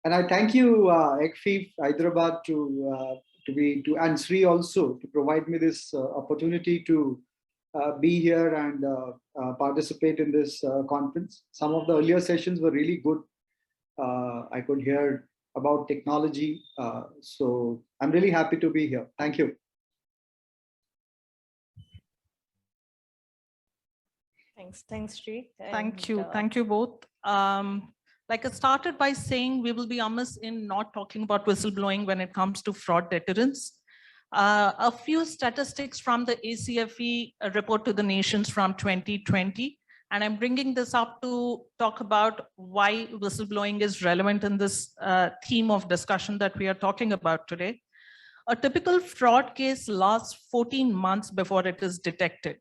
And I thank you, ACFE Hyderabad and Sri also to provide me this opportunity to be here and participate in this conference. Some of the earlier sessions were really good. I could hear about technology. So I'm really happy to be here. Thank you. Thanks, Sri. Thank you both. Like I started by saying, we will be amiss in not talking about whistleblowing when it comes to fraud deterrence. A few statistics from the ACFE report to the nations from 2020. And I'm bringing this up to talk about why whistleblowing is relevant in this theme of discussion that we are talking about today. A typical fraud case lasts 14 months before it is detected.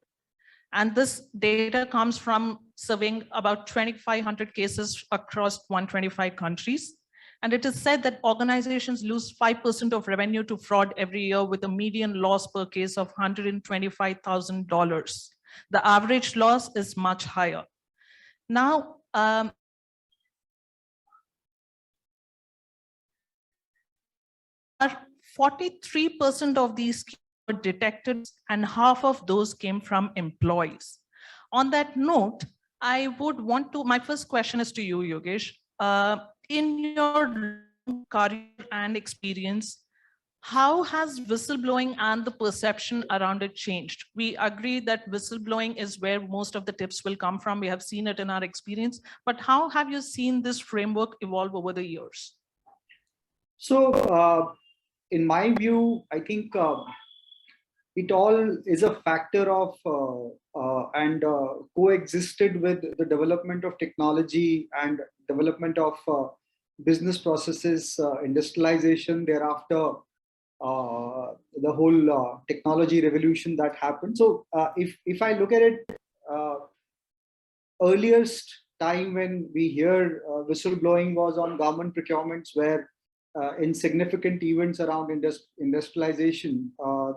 And this data comes from surveying about 2,500 cases across 125 countries. And it is said that organizations lose 5% of revenue to fraud every year with a median loss per case of $125,000. The average loss is much higher. Now, 43% of these were detected, and half of those came from employees. On that note, I would want to, my first question is to you, Yogesh. In your career and experience, how has whistleblowing and the perception around it changed? We agree that whistleblowing is where most of the tips will come from. We have seen it in our experience, but how have you seen this framework evolve over the years? So, in my view, I think it all is a factor of and coexisted with the development of technology and development of business processes, industrialization, thereafter the whole technology revolution that happened. So if I look at it, earliest time when we hear whistleblowing was on government procurements where in significant events around industrialization,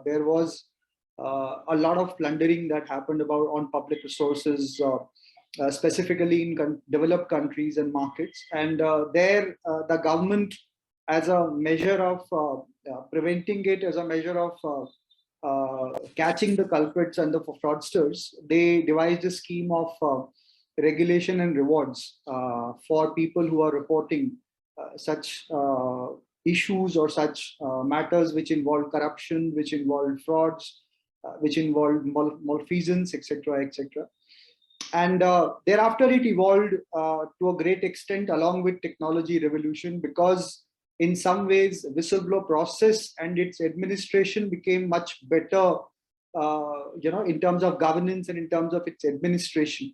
there was a lot of plundering that happened on public resources, specifically in developed countries and markets. And there, the government, as a measure of preventing it, as a measure of catching the culprits and the fraudsters, they devised a scheme of regulation and rewards for people who are reporting such issues or such matters which involve corruption, which involve frauds, which involve malfeasance, etc., etc. And thereafter it evolved to a great extent along with technology revolution, because in some ways whistleblower process and its administration became much better, in terms of governance and in terms of its administration.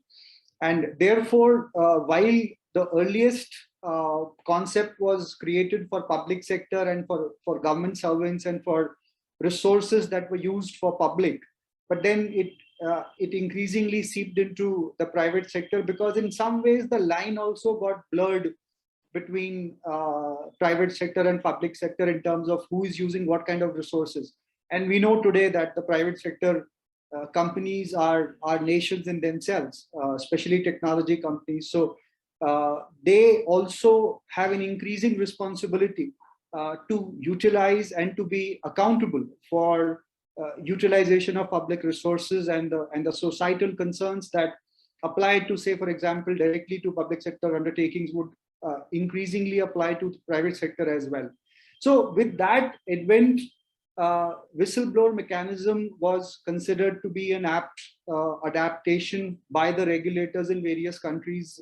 And therefore, while the earliest concept was created for public sector and for government servants and for resources that were used for public, but then it increasingly seeped into the private sector, because in some ways the line also got blurred between private sector and public sector in terms of who is using what kind of resources. And we know today that the private sector companies are nations in themselves, especially technology companies. So they also have an increasing responsibility to utilize and to be accountable for utilization of public resources and the societal concerns that apply to, say, for example, directly to public sector undertakings would increasingly apply to the private sector as well. So with that advent, whistleblower mechanism was considered to be an apt adaptation by the regulators in various countries,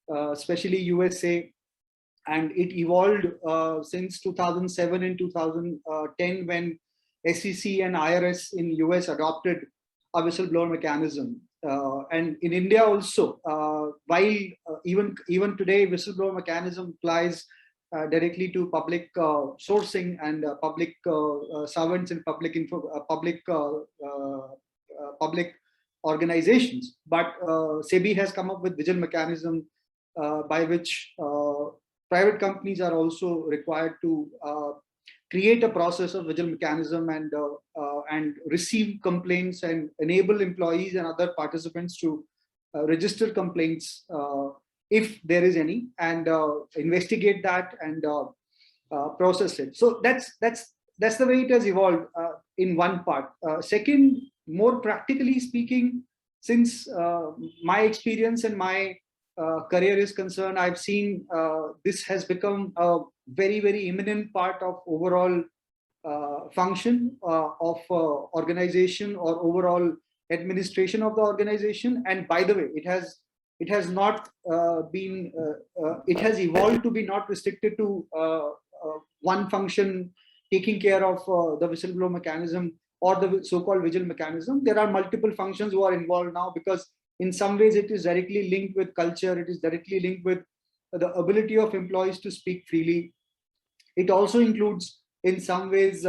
especially USA, and it evolved since 2007 and 2010 when SEC and IRS in US adopted a whistleblower mechanism. And in India also, while even today whistleblower mechanism applies directly to public sourcing and public servants and public organizations, but SEBI has come up with vigil mechanism by which private companies are also required to create a process of vigil mechanism and receive complaints and enable employees and other participants to register complaints if there is any, and investigate that and process it. So that's the way it has evolved in one part. Second, more practically speaking, since my experience and my career is concerned, I've seen this has become a very, very imminent part of overall function of organization or overall administration of the organization. And by the way, it has not been it has evolved to be not restricted to one function taking care of the whistleblower mechanism or the so-called vigil mechanism. There are multiple functions who are involved now, because in some ways it is directly linked with culture, it is directly linked with the ability of employees to speak freely. It also includes in some ways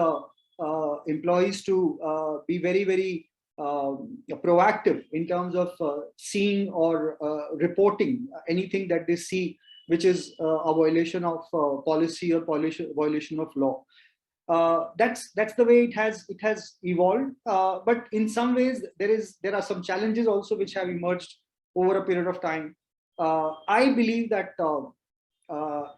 employees to be very, very proactive in terms of seeing or reporting anything that they see which is a violation of policy or violation of law. That's the way it has evolved. But in some ways there are some challenges also which have emerged over a period of time. I believe that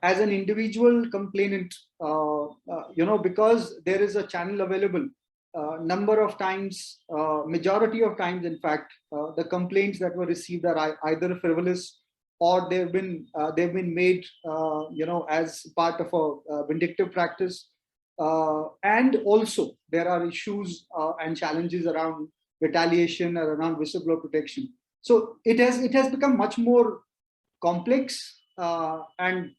as an individual complainant, because there is a channel available, number of times, majority of times, in fact, the complaints that were received are either frivolous or they've been made, as part of a vindictive practice. And also there are issues and challenges around retaliation or around whistleblower protection. So it has become much more complex, and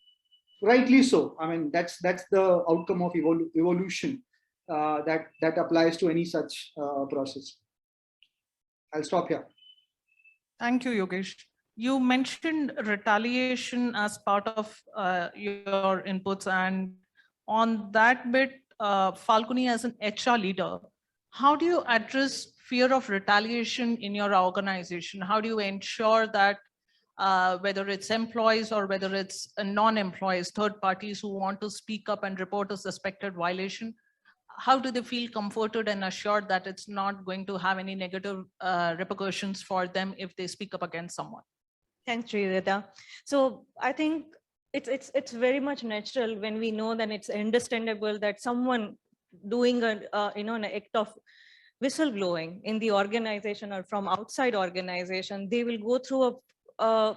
rightly so. I mean, that's the outcome of evolution that applies to any such process. I'll stop here. Thank you, Yogesh. You mentioned retaliation as part of your inputs, and on that bit, Falguni, as an HR leader, how do you address fear of retaliation in your organization? How do you ensure that whether it's employees or whether it's non-employees, third parties who want to speak up and report a suspected violation, how do they feel comforted and assured that it's not going to have any negative repercussions for them if they speak up against someone? Thanks, Srividya. So I think it's very much natural when we know that it's understandable that someone doing an act of whistleblowing in the organization or from outside organization, they will go through a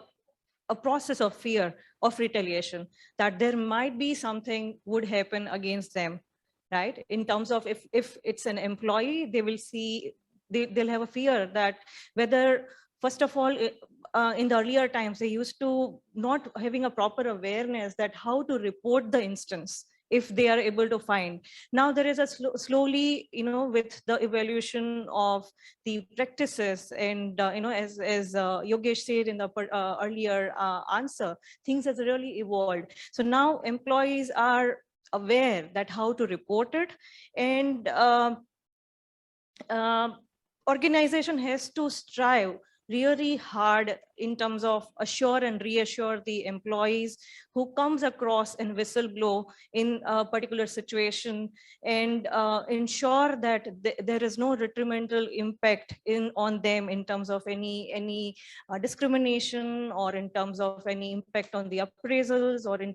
process of fear of retaliation, that there might be something would happen against them, right? In terms of if it's an employee, they will see, they'll have a fear that whether, first of all, in the earlier times, they used to not having a proper awareness that how to report the instance if they are able to find. Now there is a slowly, with the evaluation of the practices and, as Yogesh said in the earlier answer, things has really evolved. So now employees are aware that how to report it, and organization has to strive really hard in terms of assure and reassure the employees who comes across and whistleblow in a particular situation, and ensure that there is no detrimental impact on them in terms of any discrimination, or in terms of any impact on the appraisals, or in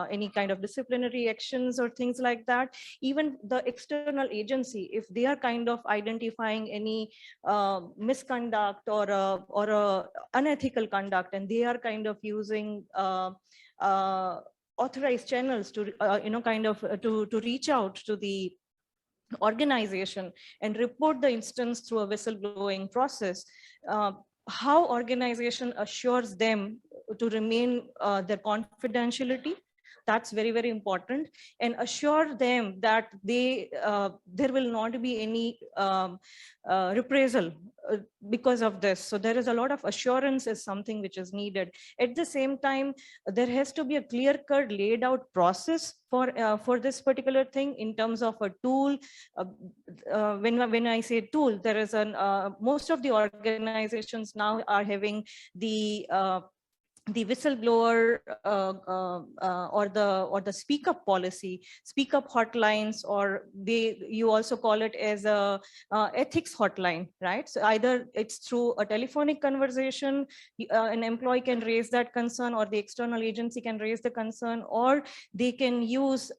any kind of disciplinary actions or things like that. Even the external agency, if they are kind of identifying any misconduct or a unethical conduct, and they are kind of using authorized channels to to reach out to the organization and report the instance through a whistleblowing process, how organization assures them to remain their confidentiality, that's very, very important, and assure them that there will not be any reprisal because of this. So there is a lot of assurance is something which is needed. At the same time, there has to be a clear-cut laid out process for this particular thing in terms of a tool. When I say tool, there is most of the organizations now are having the the whistleblower or the speak up policy, speak up hotlines, or you also call it as a ethics hotline, right? So either it's through a telephonic conversation, an employee can raise that concern, or the external agency can raise the concern, or they can use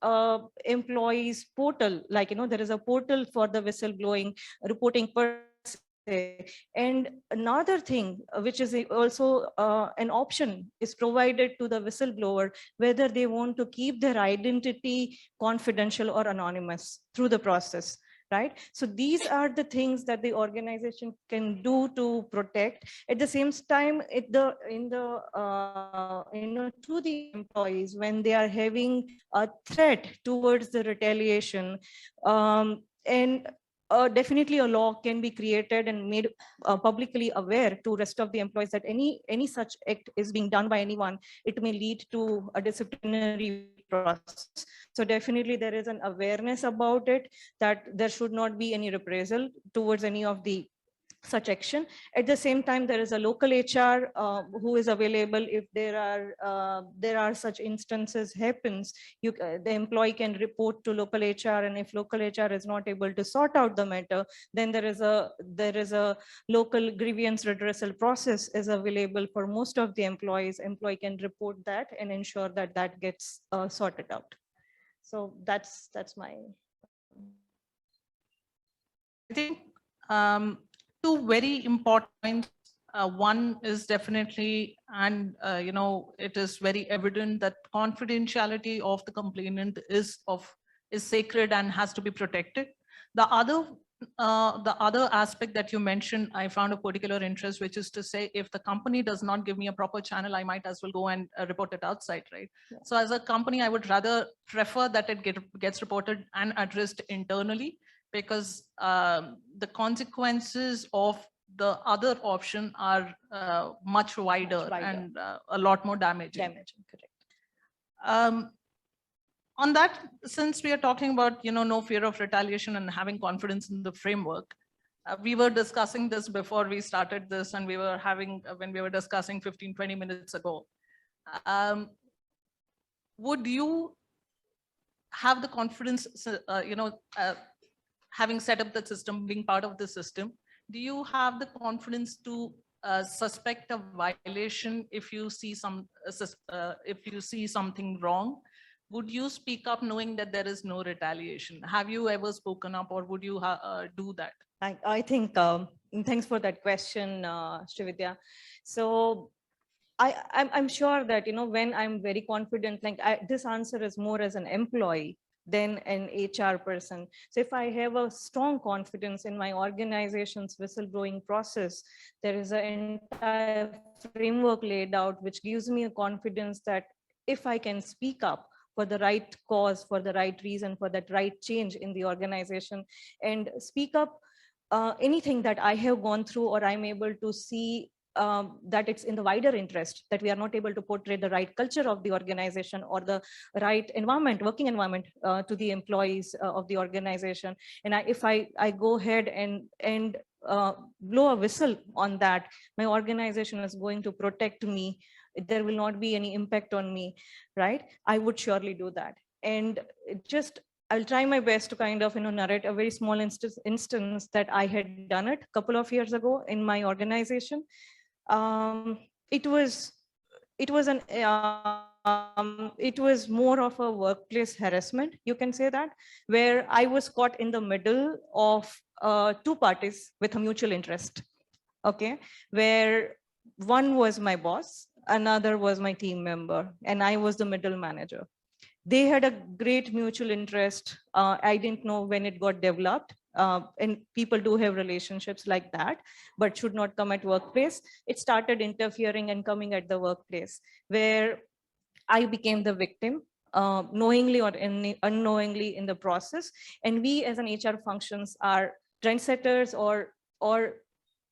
employees portal, like, there is a portal for the whistleblowing reporting per se. And another thing, which is also an option, is provided to the whistleblower, whether they want to keep their identity confidential or anonymous through the process, right? So these are the things that the organization can do to protect. At the same time, to the employees, when they are having a threat towards the retaliation, and definitely a law can be created and made publicly aware to rest of the employees that any such act is being done by anyone, it may lead to a disciplinary process. So definitely there is an awareness about it, that there should not be any reprisal towards any of the such action. At the same time, there is a local HR who is available if there are such instances happens. The employee can report to local HR, and if local HR is not able to sort out the matter, then there is a local grievance redressal process is available for most of the employees. Employee can report that and ensure that that gets sorted out. So that's my. I think two very important points. One is definitely, and it is very evident that confidentiality of the complainant is sacred and has to be protected. The other aspect that you mentioned, I found a particular interest, which is to say, if the company does not give me a proper channel, I might as well go and report it outside, right? Yeah. So as a company, I would rather prefer that it gets reported and addressed internally, because the consequences of the other option are much wider and a lot more damaging. Correct. On that, since we are talking about no fear of retaliation and having confidence in the framework, we were discussing this before we started this, and we were when we were discussing 15-20 minutes ago. Would you have the confidence, having set up the system, being part of the system, do you have the confidence to suspect a violation if you see something wrong? Would you speak up knowing that there is no retaliation? Have you ever spoken up, or would you do that? I think, thanks for that question, Srividya. So I'm sure that, when I'm very confident, like this answer is more as an employee than an HR person. So if I have a strong confidence in my organization's whistleblowing process, there is an entire framework laid out, which gives me a confidence that if I can speak up for the right cause, for the right reason, for that right change in the organization, and speak up anything that I have gone through, or I'm able to see that it's in the wider interest, that we are not able to portray the right culture of the organization or the right environment, working environment to the employees of the organization. And if I go ahead and blow a whistle on that, my organization is going to protect me, there will not be any impact on me, right? I would surely do that. And I'll try my best to kind of narrate a very small instance that I had done it a couple of years ago in my organization. It was more of a workplace harassment, you can say that, where I was caught in the middle of two parties with a mutual interest. Okay, where one was my boss, another was my team member, and I was the middle manager. They had a great mutual interest. I didn't know when it got developed. And people do have relationships like that, but should not come at workplace. It started interfering and coming at the workplace, where I became the victim, knowingly or unknowingly in the process. And we as an HR functions are trendsetters, or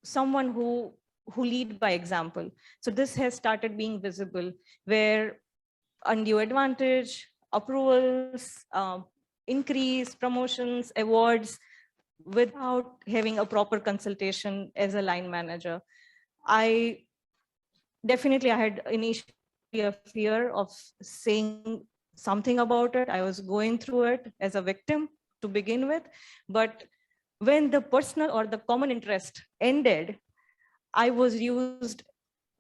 someone who lead by example. So this has started being visible, where undue advantage, approvals, increase, promotions, awards, without having a proper consultation as a line manager. I definitely I had initially a fear of saying something about it. I was going through it as a victim to begin with, but when the personal or the common interest ended, I was used,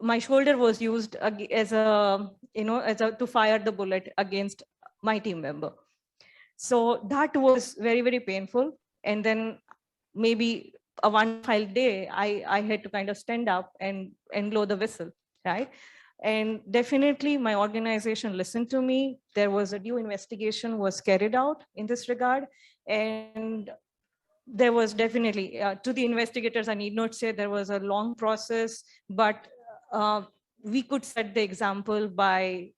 my shoulder was used as a, to fire the bullet against my team member. So that was very, very painful. And then maybe a one fine day, I had to kind of stand up and blow the whistle, right? And definitely my organization listened to me. There was a due investigation was carried out in this regard. And there was definitely, to the investigators, I need not say there was a long process, but we could set the example by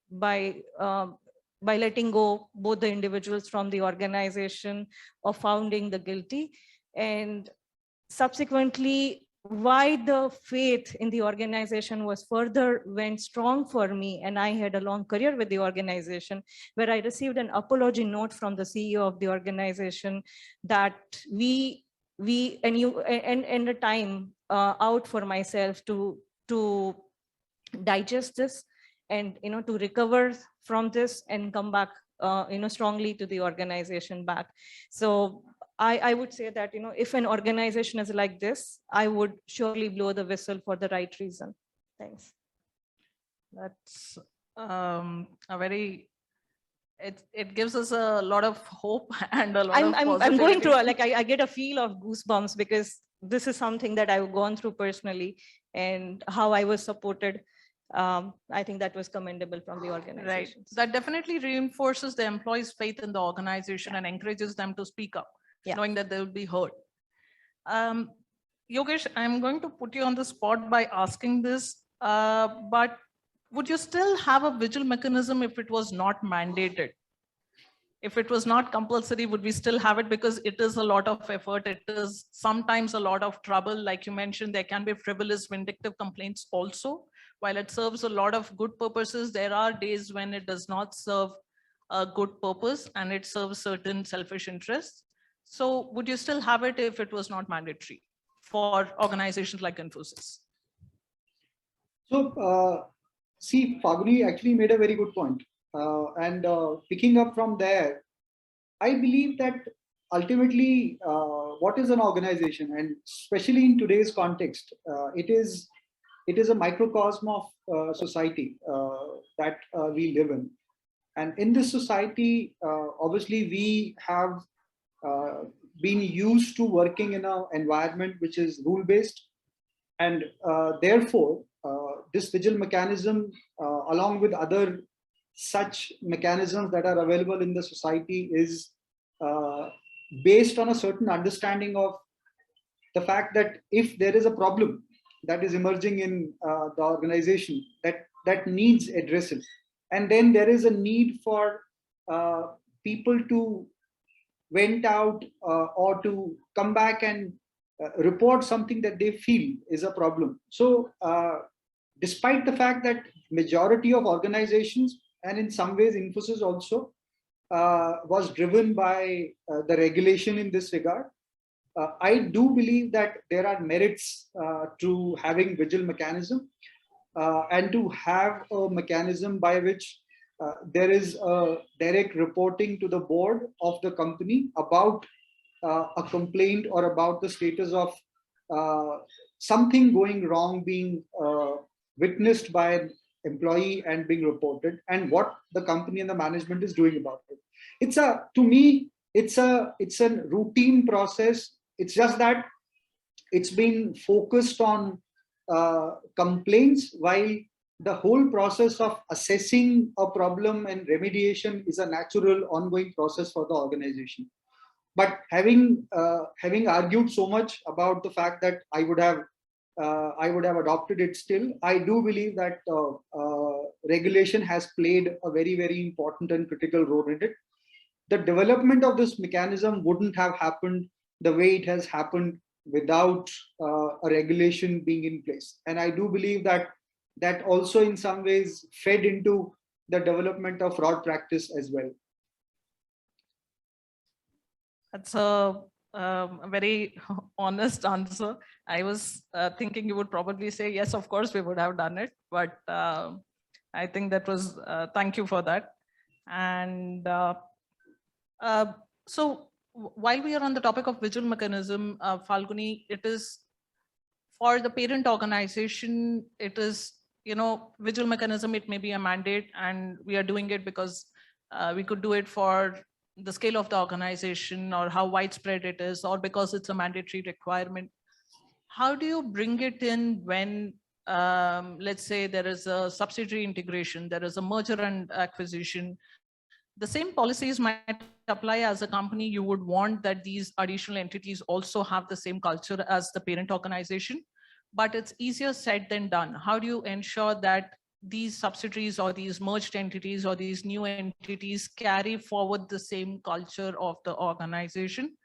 letting go both the individuals from the organization or founding the guilty. And subsequently, why the faith in the organization was further went strong for me, and I had a long career with the organization, where I received an apology note from the CEO of the organization that we and the time out for myself to digest this and to recover from this and come back strongly to the organization back. So I would say that if an organization is like this, I would surely blow the whistle for the right reason. Thanks. That's a very, it gives us a lot of hope and a lot of I'm going through positivity. I get a feel of goosebumps because this is something that I've gone through personally, and how I was supported. I think that was commendable from the Right. organization. That definitely reinforces the employees' faith in the organization and encourages them to speak up, knowing that they will be heard. Yogesh, I'm going to put you on the spot by asking this, but would you still have a vigil mechanism if it was not mandated? If it was not compulsory, would we still have it? Because it is a lot of effort. It is sometimes a lot of trouble. Like you mentioned, there can be frivolous, vindictive complaints also. While it serves a lot of good purposes, there are days when it does not serve a good purpose and it serves certain selfish interests. So would you still have it if it was not mandatory for organizations like Infosys? So, see, Falguni actually made a very good point. And picking up from there, I believe that ultimately, what is an organization, and especially in today's context, it is a microcosm of society that we live in. And in this society, obviously, we have been used to working in an environment which is rule-based, and therefore, this vigil mechanism, along with other such mechanisms that are available in the society, is based on a certain understanding of the fact that if there is a problem that is emerging in the organization that needs addressing, and then there is a need for people to vent out or to come back and report something that they feel is a problem. So despite the fact that majority of organizations, and in some ways Infosys also, was driven by the regulation in this regard, I do believe that there are merits to having vigil mechanism and to have a mechanism by which there is a direct reporting to the board of the company about a complaint or about the status of something going wrong being witnessed by an employee and being reported, and what the company and the management is doing about it. To me, it's a routine process. It's just that it's been focused on complaints, while the whole process of assessing a problem and remediation is a natural ongoing process for the organization. But having argued so much about the fact that I would have adopted it still, I do believe that regulation has played a very, very important and critical role in it. The development of this mechanism wouldn't have happened the way it has happened without a regulation being in place. And I do believe that that also in some ways fed into the development of fraud practice as well. That's a a very honest answer. I was thinking you would probably say, yes, of course, we would have done it. But I think that was, thank you for that. And so while we are on the topic of visual mechanism, Falguni, it is for the parent organization, it is, visual mechanism, it may be a mandate, and we are doing it because we could do it for the scale of the organization or how widespread it is, or because it's a mandatory requirement. How do you bring it in when, let's say there is a subsidiary integration, there is a merger and acquisition, the same policies might apply as a company. You would want that these additional entities also have the same culture as the parent organization, but it's easier said than done. How do you ensure that these subsidiaries or these merged entities or these new entities carry forward the same culture of the organization?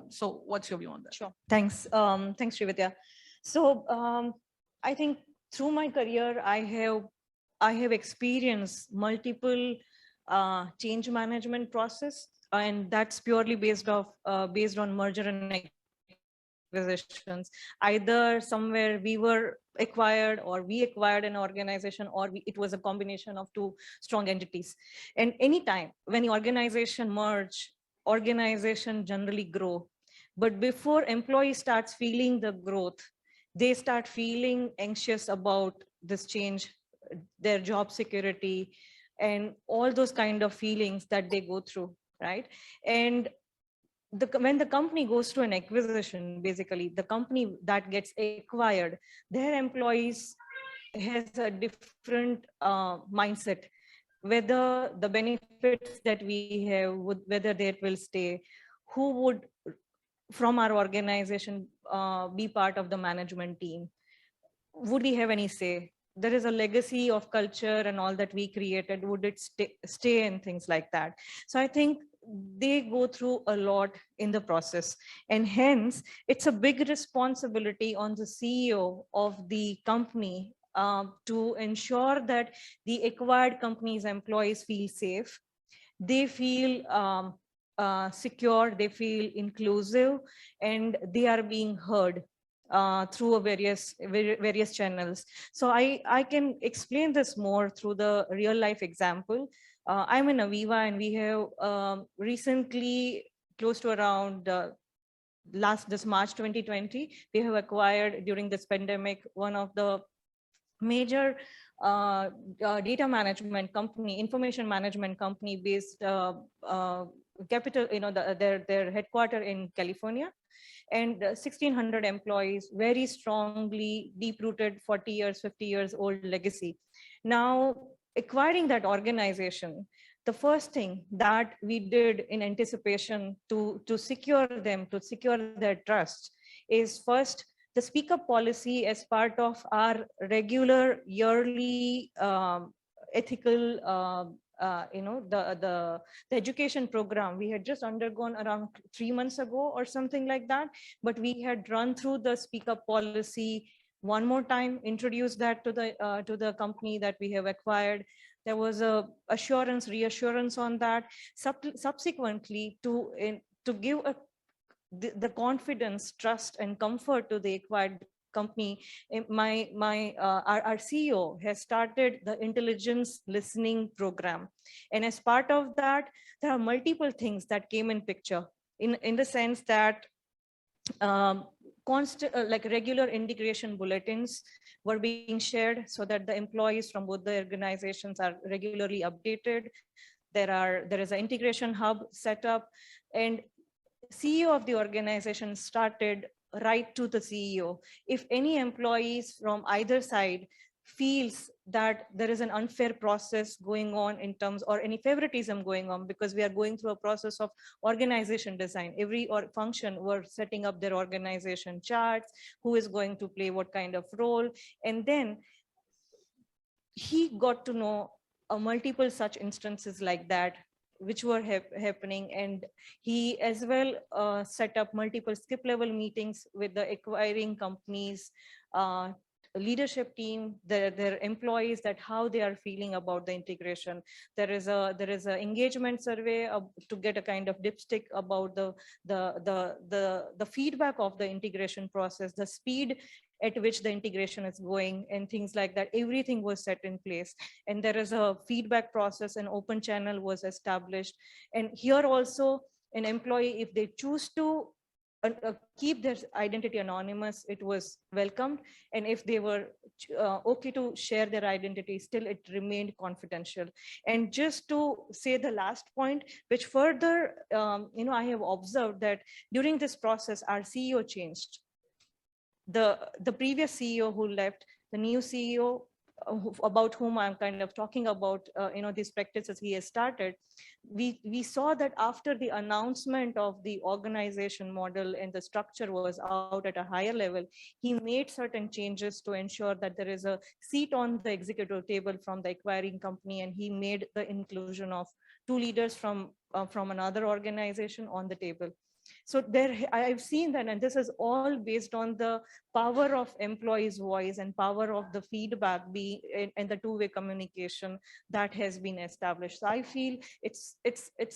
So what's your view on that? Sure. Thanks. Thanks, Srividya. So I think through my career, I have experienced multiple change management process, and that's purely based on merger and acquisitions. Either somewhere we were acquired or we acquired an organization, or it was a combination of two strong entities. And anytime when the organization merge, organization generally grow. But before employee starts feeling the growth, they start feeling anxious about this change, their job security, and all those kind of feelings that they go through, right? And when the company goes to an acquisition, basically the company that gets acquired, their employees has a different mindset, whether the benefits that we have, whether they will stay, who would from our organization be part of the management team, would we have any say? There is a legacy of culture and all that we created, would it stay and things like that. So I think they go through a lot in the process, and hence it's a big responsibility on the CEO of the company to ensure that the acquired company's employees feel safe, they feel secure, they feel inclusive, and they are being heard through various channels. So I can explain this more through the real life example. I'm in Aviva, and we have recently, close to around this March 2020, we have acquired during this pandemic one of the major data management company, information management company based capital, their headquarter in California, and 1,600 employees, very strongly deep-rooted, 40 years, 50 years old legacy. Now, acquiring that organization, the first thing that we did in anticipation to secure them, to secure their trust, is first the speak up policy as part of our regular yearly ethical the education program. We had just undergone around 3 months ago or something like that, but we had run through the speak up policy one more time, introduced that to the company that we have acquired. There was a reassurance on that. Subsequently, to give the confidence, trust, and comfort to the acquired company, our CEO has started the intelligence listening program, and as part of that, there are multiple things that came in picture. In the sense that constant, like regular integration bulletins were being shared, so that the employees from both the organizations are regularly updated. There is an integration hub set up, and CEO of the organization started right to the CEO. If any employees from either side feels that there is an unfair process going on in terms, or any favoritism going on, because we are going through a process of organization design, every function were setting up their organization charts, who is going to play what kind of role, and then he got to know multiple such instances like that which were happening, and he as well set up multiple skip level meetings with the acquiring companies leadership team, their employees, that how they are feeling about the integration. There is a engagement survey to get a kind of dipstick about the feedback of the integration process, the speed at which the integration is going, and things like that. Everything was set in place, and there is a feedback process, an open channel was established. And here also, an employee, if they choose to keep their identity anonymous, it was welcomed. And if they were okay to share their identity, still it remained confidential. And just to say the last point, which further, I have observed that during this process, our CEO changed. The previous CEO who left, the new CEO about whom I'm kind of talking about, these practices he has started, we saw that after the announcement of the organization model and the structure was out at a higher level, he made certain changes to ensure that there is a seat on the executive table from the acquiring company, and he made the inclusion of 2 leaders from another organization on the table. So there, I've seen that, and this is all based on the power of employees' voice and power of the feedback and the two-way communication that has been established. So I feel it's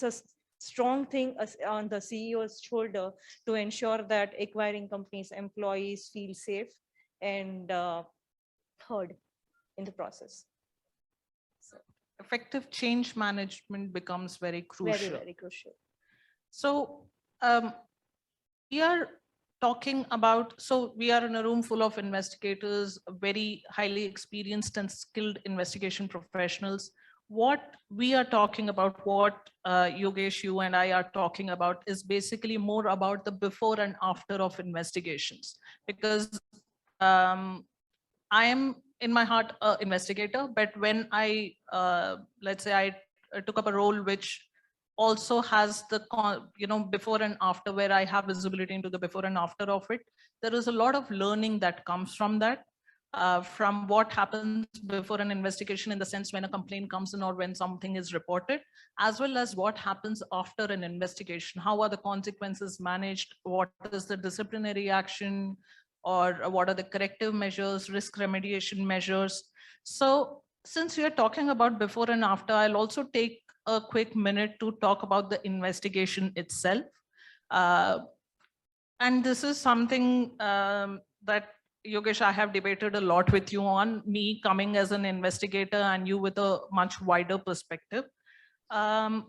a strong thing on the CEO's shoulder to ensure that acquiring companies' employees feel safe and heard in the process. So effective change management becomes very crucial. Very, very crucial. So we are talking about, so we are in a room full of investigators, very highly experienced and skilled investigation professionals. What we are talking about, what Yogesh, you and I are talking about, is basically more about the before and after of investigations. Because I am in my heart an investigator, but when I, let's say I took up a role which also has the before and after, where I have visibility into the before and after of it, there is a lot of learning that comes from that, from what happens before an investigation, in the sense when a complaint comes in or when something is reported, as well as what happens after an investigation. How are the consequences managed? What is the disciplinary action, or what are the corrective measures, risk remediation measures? So since we are talking about before and after, I'll also take a quick minute to talk about the investigation itself. And this is something that, Yogesh, I have debated a lot with you on, me coming as an investigator and you with a much wider perspective. When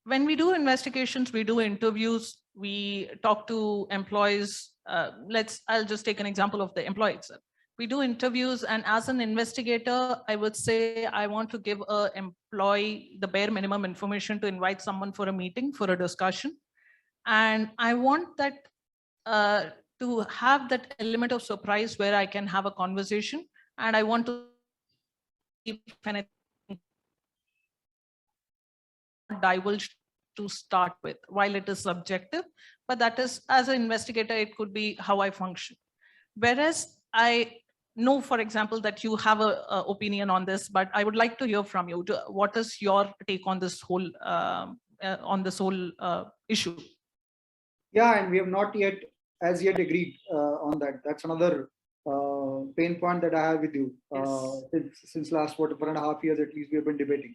we do investigations, we do interviews, we talk to employees. I'll just take an example of the employee itself. We do interviews, and as an investigator, I would say I want to give an employee the bare minimum information to invite someone for a meeting, for a discussion. And I want that to have that element of surprise where I can have a conversation, and I want to divulge to start with, while it is subjective, but that is, as an investigator, it could be how I function. Whereas I know, for example, that you have an opinion on this, but I would like to hear from you. What is your take on this whole issue? Yeah, and we have not yet agreed on that. That's another pain point that I have with you. Since last 4.5 years at least, we have been debating.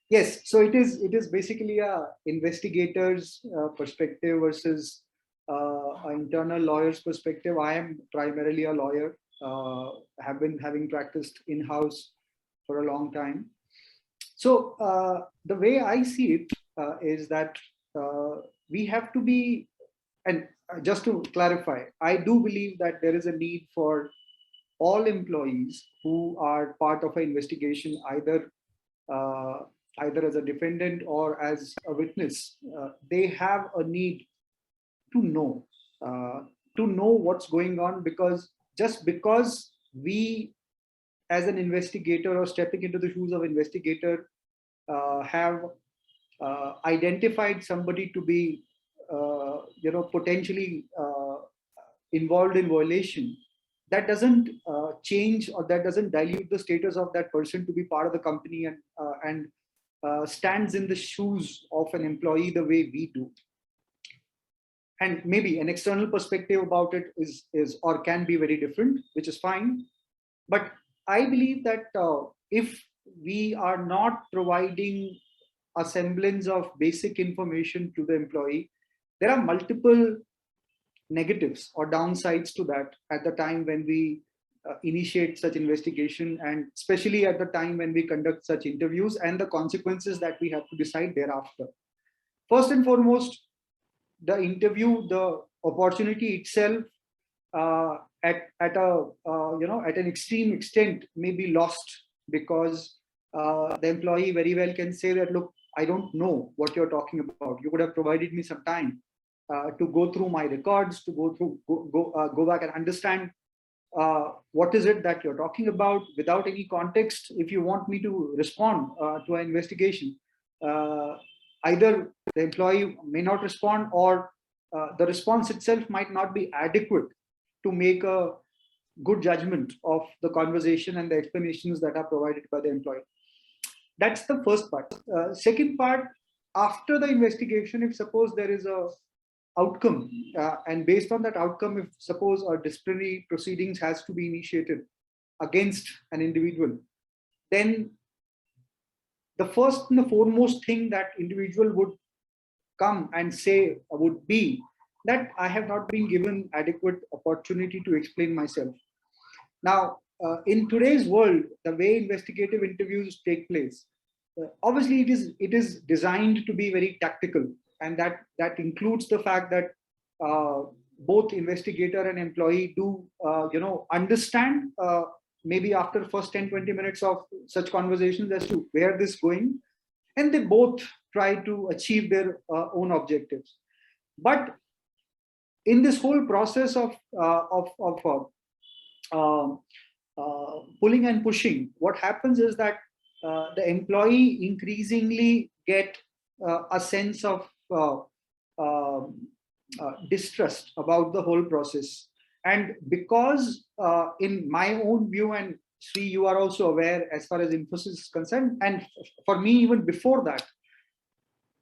Yes, so it is basically a investigator's perspective versus an internal lawyer's perspective. I am primarily a lawyer, have been having practiced in-house for a long time. So the way I see it is that we have to be, and just to clarify, I do believe that there is a need for all employees who are part of an investigation, either as a defendant or as a witness. They have a need to know what's going on, because just because we as an investigator or stepping into the shoes of investigator have identified somebody to be potentially involved in violation, that doesn't change, or that doesn't dilute the status of that person to be part of the company and stands in the shoes of an employee the way we do. and maybe an external perspective about it is or can be very different, which is fine. But I believe that if we are not providing a semblance of basic information to the employee, there are multiple negatives or downsides to that at the time when we initiate such investigation, and especially at the time when we conduct such interviews and the consequences that we have to decide thereafter. First and foremost, the interview, the opportunity itself, at an extreme extent may be lost, because the employee very well can say that, look, I don't know what you're talking about. You could have provided me some time to go through my records, to go back and understand what is it that you're talking about without any context. If you want me to respond to an investigation, either the employee may not respond, or the response itself might not be adequate to make a good judgment of the conversation and the explanations that are provided by the employee. That's the first part. Second part, after the investigation, if suppose there is a outcome, and based on that outcome, if suppose a disciplinary proceedings has to be initiated against an individual, then the first and the foremost thing that individual would come and say would be that I have not been given adequate opportunity to explain myself. Now, in today's world, the way investigative interviews take place, obviously it is designed to be very tactical, and that includes the fact that both investigator and employee do understand maybe after first 10-20 minutes of such conversations as to where this is going, and they both try to achieve their own objectives. But in this whole process of pulling and pushing, what happens is that the employee increasingly get a sense of distrust about the whole process. And because in my own view, and Sri, you are also aware as far as Infosys is concerned, and for me even before that,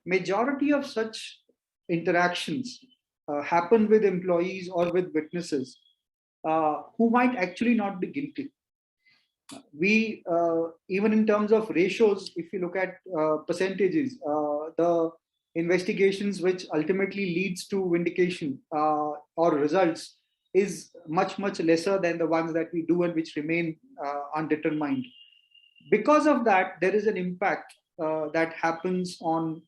majority of such interactions happen with employees or with witnesses who might actually not be guilty. We, even in terms of ratios, if you look at percentages, the investigations which ultimately leads to vindication or results is much lesser than the ones that we do and which remain undetermined. Because of that, there is an impact that happens on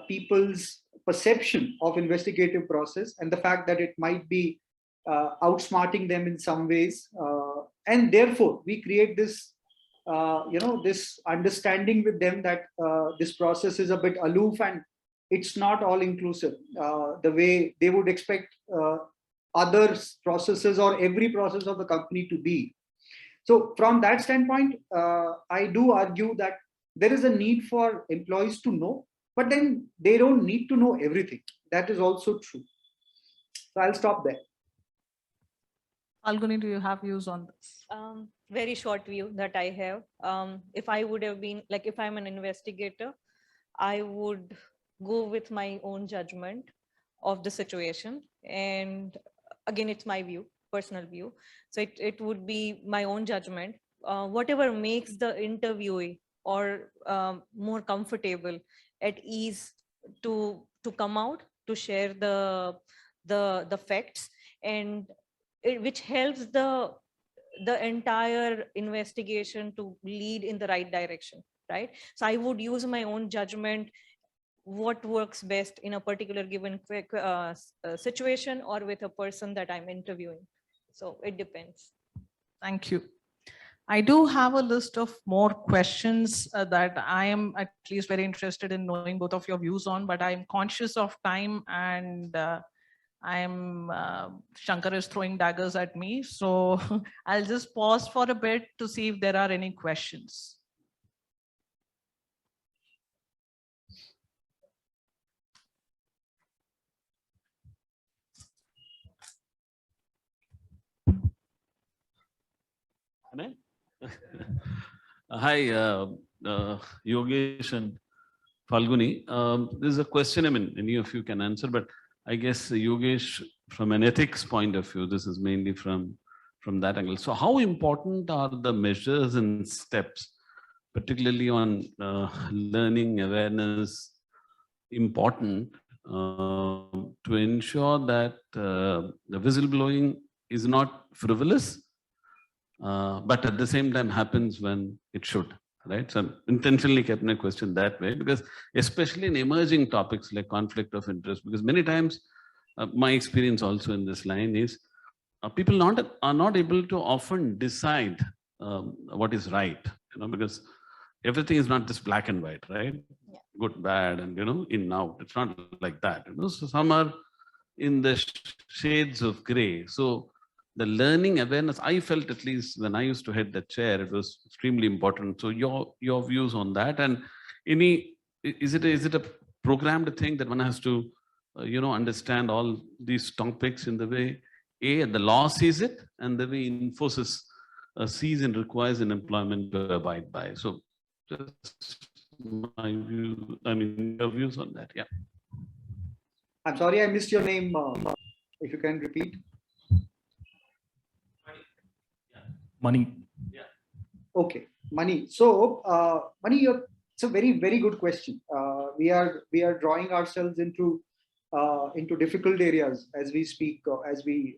people's perception of investigative process, and the fact that it might be outsmarting them in some ways, and therefore we create this this understanding with them that this process is a bit aloof and it's not all inclusive the way they would expect other processes or every process of the company to be. So from that standpoint, I do argue that there is a need for employees to know, but then they don't need to know everything. That is also true. So I'll stop there. Falguni, do you have views on this? Very short view that I have. If I would have been, like, if I'm an investigator, I would go with my own judgment of the situation. And again, it's my view, personal view. So it would be my own judgment. Whatever makes the interviewee or more comfortable, at ease to come out, to share the facts, and which helps the entire investigation to lead in the right direction, right? So I would use my own judgment, what works best in a particular given situation or with a person that I'm interviewing. So it depends. Thank you. I do have a list of more questions that I am at least very interested in knowing both of your views on, but I'm conscious of time, and Shankar is throwing daggers at me. So I'll just pause for a bit to see if there are any questions. Hi, Yogesh and Falguni. This is a question, I mean, any of you can answer, but I guess Yogesh, from an ethics point of view, this is mainly from that angle. So how important are the measures and steps, particularly on learning awareness, important to ensure that the whistleblowing is not frivolous, but at the same time happens when it should, right? So I'm intentionally kept my question that way, because especially in emerging topics like conflict of interest, because many times my experience also in this line is people are not able to often decide what is right, because everything is not just black and white, right? Yeah. Good, bad, and in out. It's not like that. So some are in the shades of gray. So the learning awareness, I felt, at least when I used to head the chair, it was extremely important. So your views on that, and is it a programmed thing that one has to understand all these topics in the way the law sees it, and the way Infosys sees and requires an employment to abide by. So just my view, I mean, your views on that. Yeah. I'm sorry, I missed your name. If you can repeat. Money. Yeah. Okay, Money. So, Money, it's a very, very good question. We are drawing ourselves into difficult areas as we speak, as we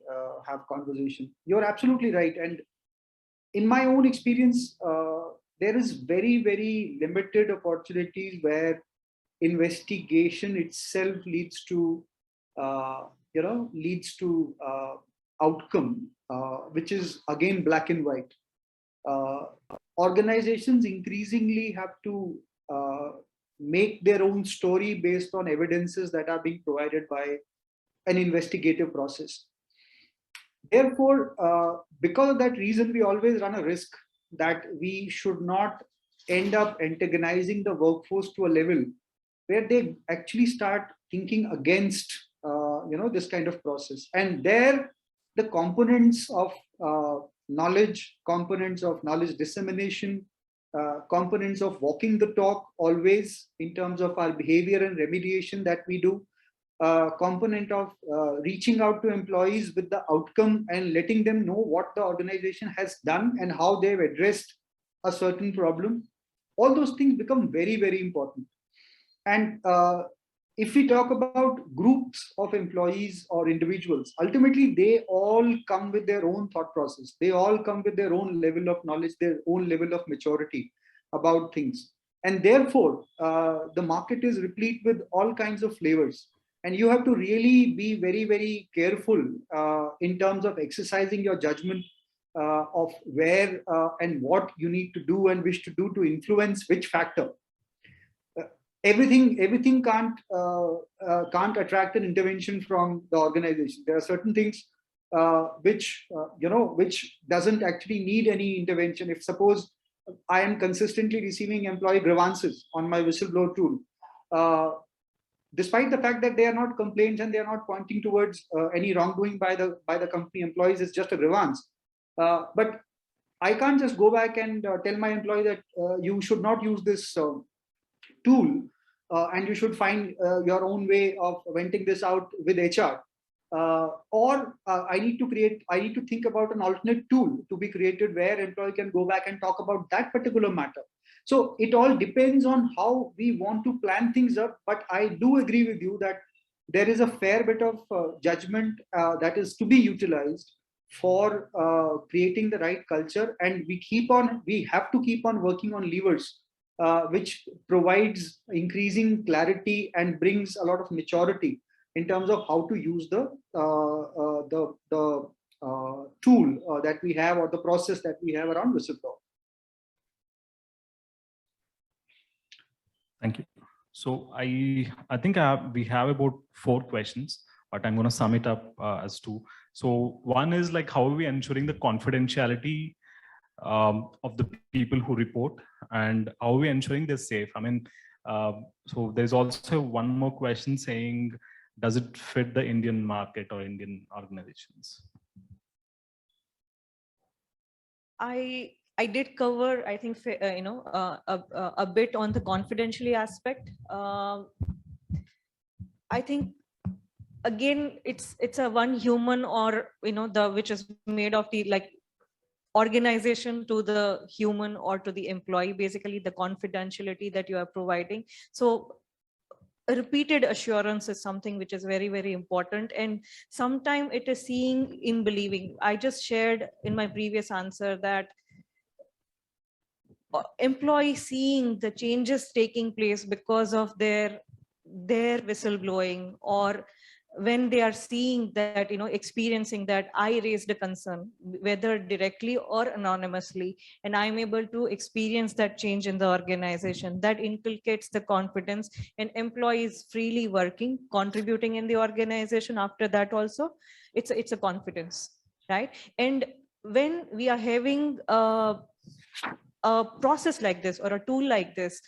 have conversation. You're absolutely right, and in my own experience, there is very, very limited opportunities where investigation itself leads to outcome, which is again black and white. Organizations increasingly have to make their own story based on evidences that are being provided by an investigative process. Therefore, because of that reason, we always run a risk that we should not end up antagonizing the workforce to a level where they actually start thinking against this kind of process. And there, the components of knowledge, components of knowledge dissemination, components of walking the talk always in terms of our behavior and remediation that we do, component of reaching out to employees with the outcome and letting them know what the organization has done and how they've addressed a certain problem. All those things become very, very important. And if we talk about groups of employees or individuals, ultimately they all come with their own thought process. They all come with their own level of knowledge, their own level of maturity about things. And therefore, the market is replete with all kinds of flavors. And you have to really be very, very careful in terms of exercising your judgment of where and what you need to do and wish to do to influence which factor. Everything can't attract an intervention from the organization. There are certain things which doesn't actually need any intervention. If suppose I am consistently receiving employee grievances on my whistleblower tool, despite the fact that they are not complaints and they are not pointing towards any wrongdoing by the company employees, it's just a grievance. But I can't just go back and tell my employee that you should not use this tool and you should find your own way of venting this out with HR. Or I need to think about an alternate tool to be created where employee can go back and talk about that particular matter. So it all depends on how we want to plan things up. But I do agree with you that there is a fair bit of judgment that is to be utilized for creating the right culture. And we have to keep on working on levers which provides increasing clarity and brings a lot of maturity in terms of how to use the tool that we have or the process that we have around whistleblower. Thank you. So I think we have about 4 questions, but I'm going to sum it up as 2. So one is like, how are we ensuring the confidentiality of the people who report, and how are we ensuring they're safe? I mean, so there's also one more question saying, does it fit the Indian market or Indian organizations? I did cover, I think, a bit on the confidentiality aspect. I think again, it's a one human, or the which is made of the like organization to the human or to the employee, basically the confidentiality that you are providing. So a repeated assurance is something which is very, very important. And sometimes it is seeing in believing. I just shared in my previous answer that employees seeing the changes taking place because of their whistleblowing, or when they are seeing that, experiencing that I raised a concern, whether directly or anonymously, and I'm able to experience that change in the organization, that inculcates the confidence, and employees freely working, contributing in the organization. After that also, it's a confidence, right? And when we are having a process like this or a tool like this,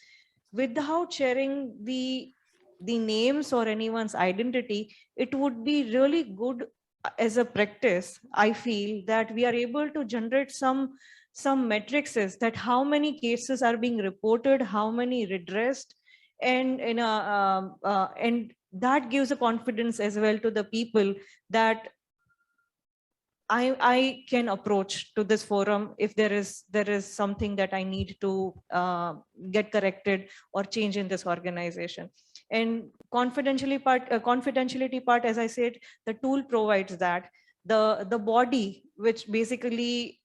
without sharing the names or anyone's identity, it would be really good as a practice. I feel that we are able to generate some metrics, is that how many cases are being reported, how many redressed, and and that gives a confidence as well to the people that I can approach to this forum if there is something that I need to get corrected or change in this organization. And confidentiality part, as I said, the tool provides that. The body, which basically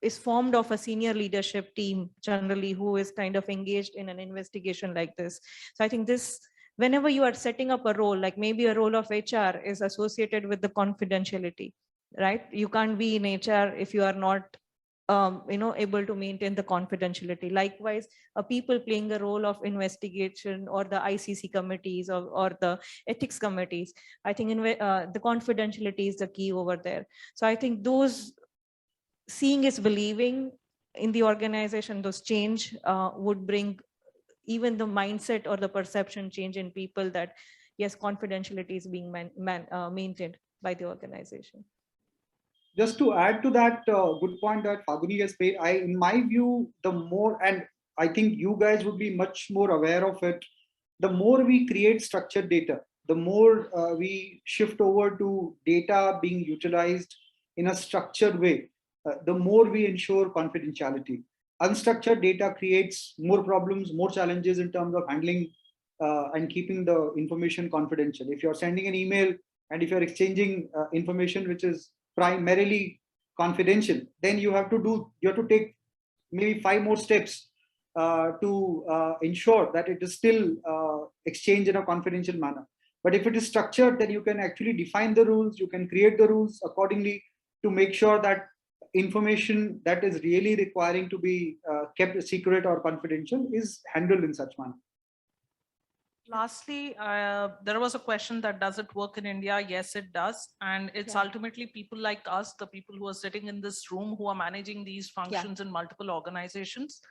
is formed of a senior leadership team generally, who is kind of engaged in an investigation like this. So I think this, whenever you are setting up a role, like maybe a role of HR is associated with the confidentiality, right? You can't be in HR if you are not able to maintain the confidentiality. Likewise, people playing a role of investigation, or the ICC committees, or the ethics committees, I think the confidentiality is the key over there. So I think those, seeing is believing in the organization, those change would bring even the mindset or the perception change in people, that yes, confidentiality is being maintained by the organization. Just to add to that good point that Falguni has made, in my view, the more, and I think you guys would be much more aware of it, the more we create structured data, the more we shift over to data being utilized in a structured way, the more we ensure confidentiality. Unstructured data creates more problems, more challenges in terms of handling and keeping the information confidential. If you're sending an email and if you're exchanging information which is primarily confidential, then you have to take maybe 5 more steps to ensure that it is still exchanged in a confidential manner. But if it is structured, then you can actually define the rules, you can create the rules accordingly to make sure that information that is really requiring to be kept secret or confidential is handled in such manner. Lastly, there was a question that does it work in India? Yes, it does. And it's ultimately people like us, the people who are sitting in this room, who are managing these functions in multiple organizations.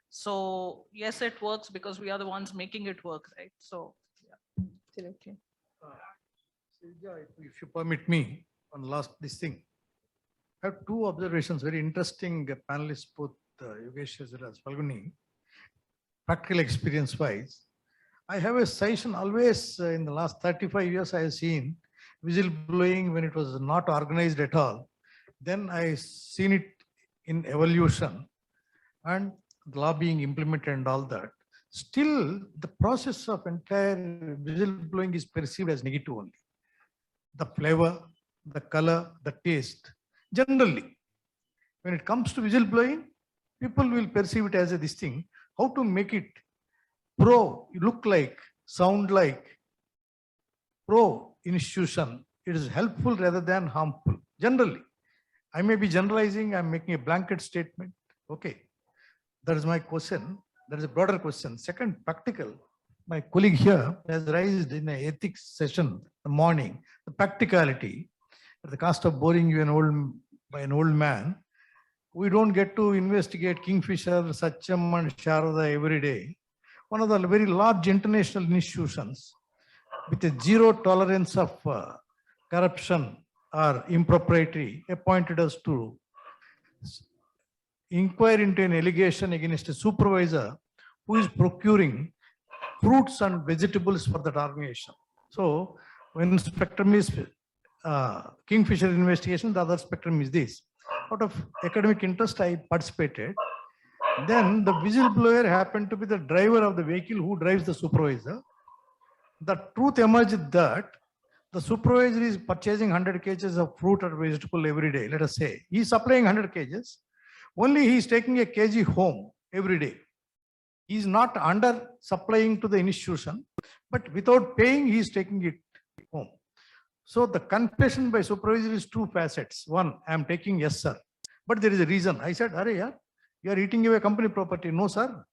So yes, it works because we are the ones making it work, right? So yeah. Absolutely. If you permit me, this thing. I have 2 observations, very interesting panelists, both Yogesh as well as Falguni. Practical experience wise, I have a session always in the last 35 years I have seen whistleblowing when it was not organized at all. Then I seen it in evolution and the law being implemented and all that. Still, the process of entire whistleblowing is perceived as negative only. The flavor, the color, the taste. Generally, when it comes to whistleblowing, people will perceive it as this thing. How to make it look like, sound like, institution. It is helpful rather than harmful. Generally, I may be generalizing, I'm making a blanket statement. Okay, that is my question. That is a broader question. Second, practical. My colleague here has raised in an ethics session in the morning, the practicality. At the cost of boring you by an old man, we don't get to investigate Kingfisher, Satcham and Sharada every day. One of the very large international institutions with a zero tolerance of corruption or impropriety appointed us to inquire into an allegation against a supervisor who is procuring fruits and vegetables for that organization. So One spectrum is Kingfisher investigation, the other spectrum is this. Out of academic interest, I participated. Then the whistleblower happened to be the driver of the vehicle who drives the supervisor. The truth emerged that the supervisor is purchasing 100 kgs of fruit or vegetable every day. Let us say he is supplying 100 kgs. Only he is taking a kg home every day. He is not under supplying to the institution, but without paying, he is taking it home. So the confession by supervisor is two facets. One, I am taking, yes, sir. But there is a reason. I said, Arey, yaar, you are eating away company property. No, sir.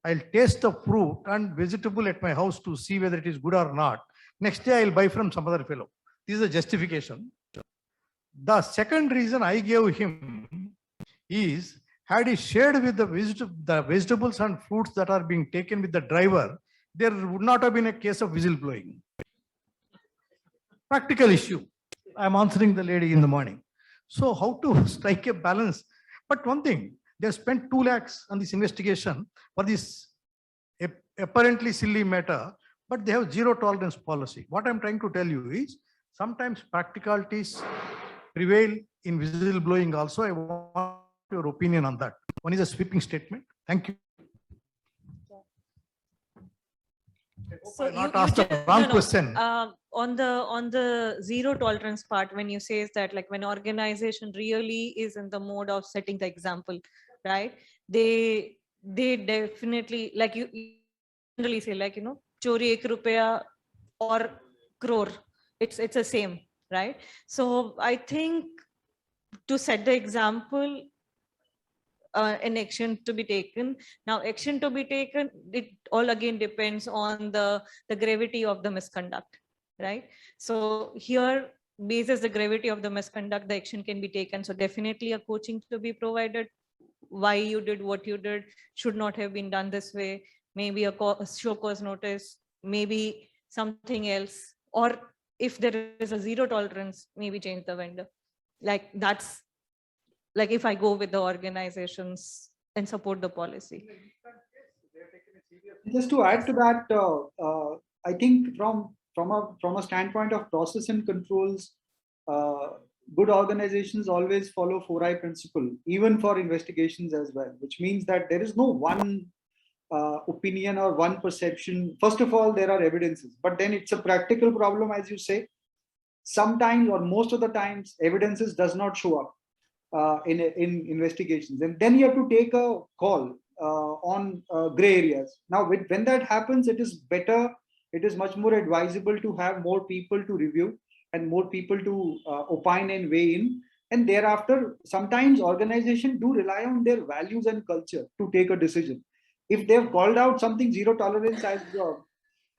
I'll taste the fruit and vegetable at my house to see whether it is good or not. Next day, I'll buy from some other fellow. This is a justification. The second reason I gave him is, had he shared with the vegetables and fruits that are being taken with the driver, there would not have been a case of whistleblowing. Practical issue. I'm answering the lady in the morning. So how to strike a balance? But one thing, they have spent 2 lakhs on this investigation for this apparently silly matter, but they have zero tolerance policy. What I'm trying to tell you is, sometimes practicalities prevail in whistleblowing also. I want your opinion on that. One is a sweeping statement. Thank you. So Not asked a wrong question. On the zero tolerance part, when you say that, like, when organization really is in the mode of setting the example, right? They definitely, like you generally say, like, chori 1 rupaya or crore, it's the same, right? So I think to set the example, an action to be taken. Now, action to be taken, it all again depends on the gravity of the misconduct, right? So here, basis the gravity of the misconduct, the action can be taken. So definitely a coaching to be provided. Why you did what you did should not have been done this way. Maybe a show cause notice, maybe something else. Or if there is a zero tolerance, maybe change the vendor. Like, that's like if I go with the organizations and support the policy. Just to add to that, I think from a standpoint of process and controls, good organizations always follow 4I principle, even for investigations as well, which means that there is no one opinion or one perception. First of all, there are evidences, but then it's a practical problem, as you say. Sometimes, or most of the times, evidences does not show up in investigations, and then you have to take a call on gray areas. Now, when that happens, it is better, it is much more advisable to have more people to review and more people to opine and weigh in. And thereafter, sometimes organizations do rely on their values and culture to take a decision. If they've called out something zero tolerance, as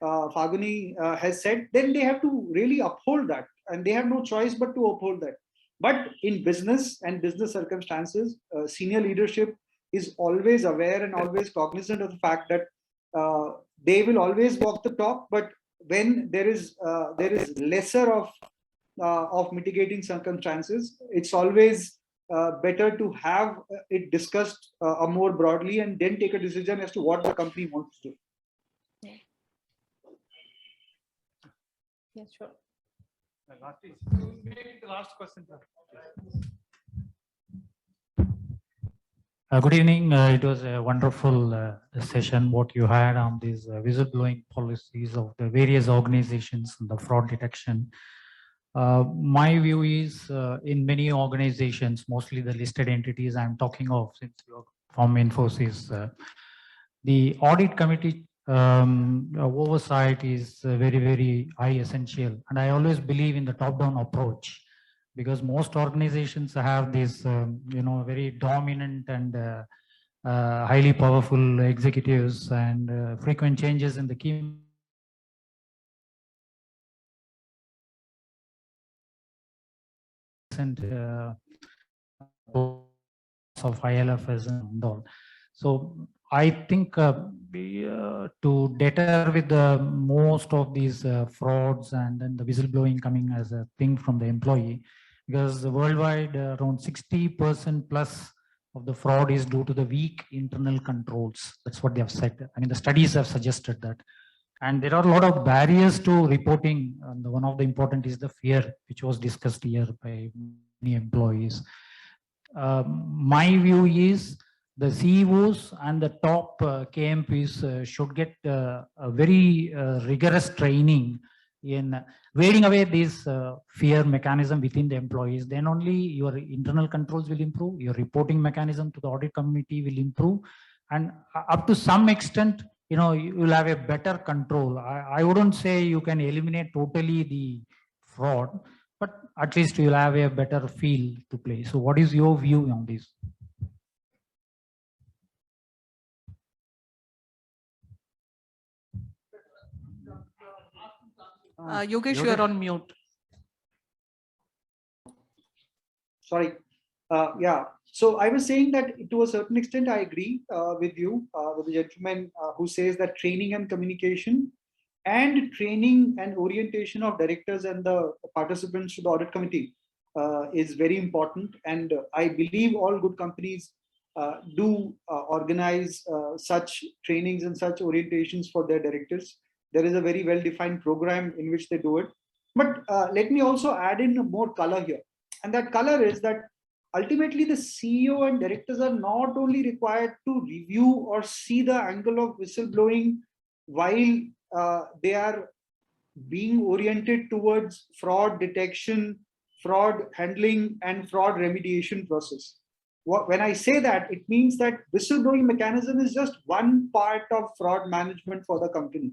Falguni has said, then they have to really uphold that, and they have no choice but to uphold that. But in business and business circumstances, senior leadership is always aware and always cognizant of the fact that they will always walk the talk. But when there is lesser of mitigating circumstances, it's always better to have it discussed more broadly and then take a decision as to what the company wants to do. Yeah, sure. The last question. Good evening. It was a wonderful session what you had on these whistleblowing policies of the various organizations and the fraud detection. My view is in many organizations, mostly the listed entities I'm talking of, since you're from Infosys, the audit committee oversight is very, very high essential. And I always believe in the top-down approach, because most organizations have this, very dominant and highly powerful executives, and frequent changes in the key of ILFS and all. So I think to deter with the most of these frauds and then the whistleblowing coming as a thing from the employee, because worldwide around 60% plus of the fraud is due to the weak internal controls. That's what they have said. I mean, the studies have suggested that. And there are a lot of barriers to reporting. And one of the important is the fear, which was discussed here by many employees. My view is the CEOs and the top KMPs should get a very rigorous training in weeding away this fear mechanism within the employees. Then only your internal controls will improve, your reporting mechanism to the audit committee will improve, and up to some extent, you know, you will have a better control. I wouldn't say you can eliminate totally the fraud, but at least you'll have a better feel to play. So what is your view on this? Yogesh, you are on mute. Sorry. Yeah. So I was saying that to a certain extent, I agree with you, with the gentleman who says that training and communication and training and orientation of directors and the participants to the audit committee is very important. And I believe all good companies do organize such trainings and such orientations for their directors. There is a very well-defined program in which they do it. But let me also add in more color here. And that color is that ultimately the CEO and directors are not only required to review or see the angle of whistleblowing while they are being oriented towards fraud detection, fraud handling, and fraud remediation process. When I say that, it means that whistleblowing mechanism is just one part of fraud management for the company.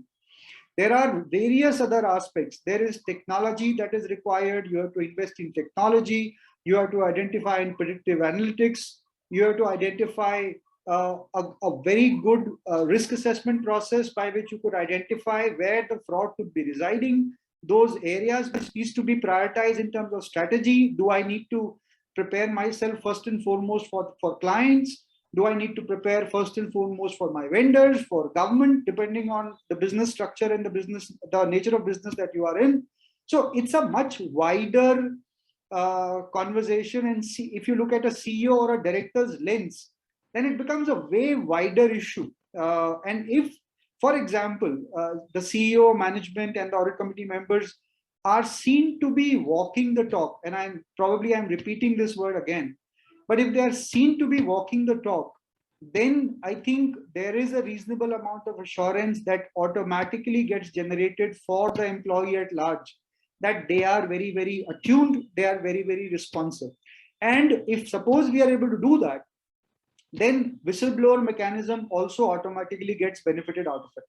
There are various other aspects. There is technology that is required. You have to invest in technology. You have to identify in predictive analytics. You have to identify a very good risk assessment process by which you could identify where the fraud could be residing, those areas which needs to be prioritized in terms of strategy. Do I need to prepare myself first and foremost for clients? Do I need to prepare first and foremost for my vendors, for government, depending on the business structure and the nature of business that you are in? So it's a much wider conversation. And see, if you look at a CEO or a director's lens, then it becomes a way wider issue. And if, for example, the CEO, management, and the audit committee members are seen to be walking the talk, and I'm repeating this word again, but if they are seen to be walking the talk, then I think there is a reasonable amount of assurance that automatically gets generated for the employee at large, that they are very, very attuned, they are very, very responsive. And if suppose we are able to do that, then whistleblower mechanism also automatically gets benefited out of it.